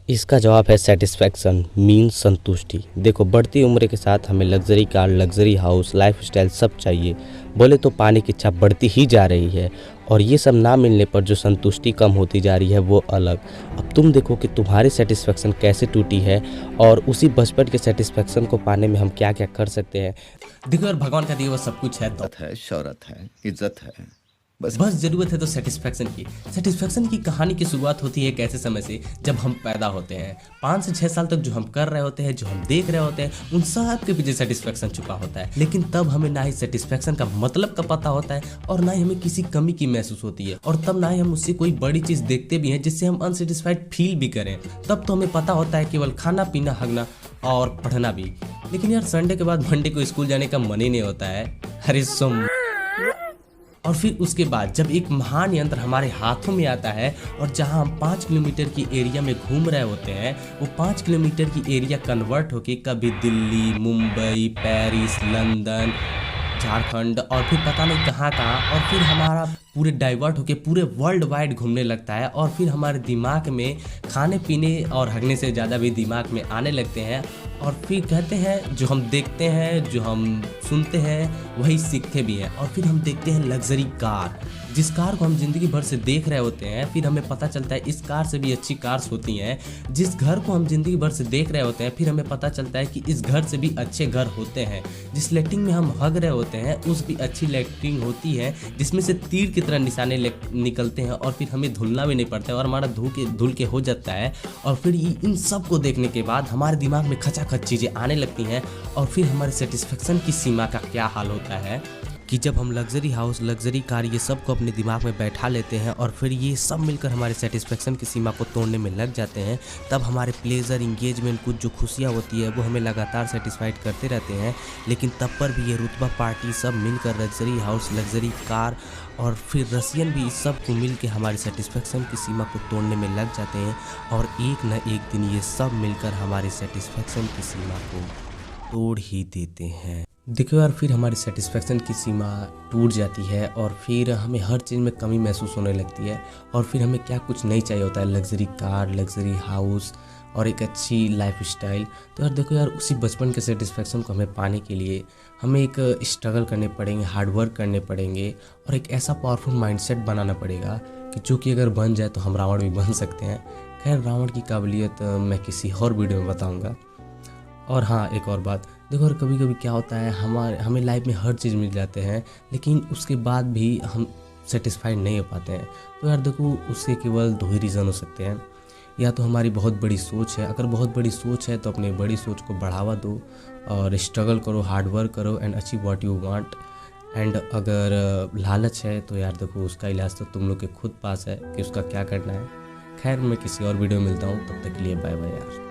इसका जवाब है सेटिस्फैक्शन मीन्स संतुष्टि। देखो, बढ़ती उम्र के साथ हमें luxury car, luxury house, lifestyle सब चाहिए। बोले तो पाने की इच्छा बढ़ती ही जा रही है और ये सब ना मिलने पर जो संतुष्टि कम होती जा रही है वो अलग। अब तुम देखो कि तुम्हारी सेटिस्फैक्शन कैसे टूटी है और उसी बचपन के सेटिस्फैक्शन को पाने में हम क्या क्या कर सकते हैं। देखो यार, भगवान का दिया हुआ सब कुछ है तो है, शौहरत है, इज्जत है, बस ज़रूरत है तो सेटिस्फैक्शन की कहानी की शुरुआत होती है एक ऐसे समय से जब हम पैदा होते हैं। 5 से 6 साल तक जो हम कर रहे होते हैं, जो हम देख रहे होते हैं, उन सब के पीछे सेटिस्फैक्शन छुपा होता है। लेकिन तब हमें ना ही सेटिस्फैक्शन का मतलब का पता होता है और ना ही हमें किसी कमी की महसूस होती है और तब ना ही हम उससे कोई बड़ी चीज़ देखते भी हैं जिससे हम अनसेटिस्फाइड फील भी करें। तब तो हमें पता होता है केवल खाना पीना, हगना और पढ़ना भी। लेकिन यार, संडे के बाद मंडे को स्कूल जाने का मन ही नहीं होता है। अरे और फिर उसके बाद जब एक महान यंत्र हमारे हाथों में आता है और जहां हम 5 किलोमीटर की एरिया में घूम रहे होते हैं, वो 5 किलोमीटर की एरिया कन्वर्ट होके कभी दिल्ली, मुंबई, पेरिस, लंदन, झारखंड और फिर पता नहीं कहाँ कहाँ, और फिर हमारा पूरे डाइवर्ट होके पूरे वर्ल्ड वाइड घूमने लगता है और फिर हमारे दिमाग में खाने पीने और हगने से ज़्यादा भी दिमाग में आने लगते हैं। और फिर कहते हैं जो हम देखते हैं, जो हम सुनते हैं, वही सीखते भी हैं। और फिर हम देखते हैं लग्जरी कार, जिस कार को हम ज़िंदगी भर से देख रहे होते हैं, फिर हमें पता चलता है इस कार से भी अच्छी कार्स होती हैं। जिस घर को हम ज़िंदगी भर से देख रहे होते हैं, फिर हमें पता चलता है कि इस घर से भी अच्छे घर होते हैं। जिस लेटरिन में हम हग रहे होते हैं, उस भी अच्छी लेटरिन होती है जिसमें से तीर की तरह निशाने निकलते हैं और फिर हमें धुलना भी नहीं पड़ता है और हमारा धुल के हो जाता है। और फिर इन सब को देखने के बाद हमारे दिमाग में खचाखच चीज़ें आने लगती हैं और फिर हमारे सेटिस्फेक्शन की सीमा का क्या हाल होता है कि जब हम लग्जरी हाउस, लग्जरी कार, ये सब को अपने दिमाग में बैठा लेते हैं और फिर ये सब मिलकर हमारे सेटिस्फेक्शन की सीमा को तोड़ने में लग जाते हैं, तब हमारे प्लेजर, इंगेजमेंट, कुछ जो खुशियाँ होती है वो हमें लगातार सेटिस्फाइड करते रहते हैं। लेकिन तब पर भी ये रुतबा पार्टी सब मिलकर लग्जरी हाउस, लग्जरी कार और फिर रसियन भी इस सब को मिल के हमारी सेटिस्फेक्शन की सीमा को तोड़ने में लग जाते हैं और एक न एक दिन ये सब मिलकर हमारी सेटिस्फेक्शन की सीमा को तोड़ ही देते हैं। देखो यार, फिर हमारी सेटिस्फेक्शन की सीमा टूट जाती है और फिर हमें हर चीज़ में कमी महसूस होने लगती है और फिर हमें क्या कुछ नहीं चाहिए होता है, लग्जरी कार, लग्जरी हाउस और एक अच्छी लाइफ स्टाइल। तो यार देखो यार, उसी बचपन के सेटिस्फेक्शन को हमें पाने के लिए हमें एक स्ट्रगल करने पड़ेंगे, हार्डवर्क करने पड़ेंगे और एक ऐसा पावरफुल माइंडसेट बनाना पड़ेगा कि जो कि अगर बन जाए तो हम रावण भी बन सकते हैं। खैर, रावण की काबिलियत मैं किसी और वीडियो में बताऊँगा। और हाँ, एक और बात देखो, और कभी कभी क्या होता है, हमें लाइफ में हर चीज़ मिल जाते हैं लेकिन उसके बाद भी हम सेटिस्फाइड नहीं हो पाते हैं। तो यार देखो, उसके केवल 2 ही रीज़न हो सकते हैं। या तो हमारी बहुत बड़ी सोच है, अगर बहुत बड़ी सोच है तो अपनी बड़ी सोच को बढ़ावा दो और स्ट्रगल करो, हार्ड वर्क करो and achieve what you want. And अगर लालच है तो यार देखो, उसका इलाज तो तुम लोग के खुद पास है कि उसका क्या करना है। खैर, मैं किसी और वीडियो में मिलता हूँ, तब तक के लिए बाय बाय यार।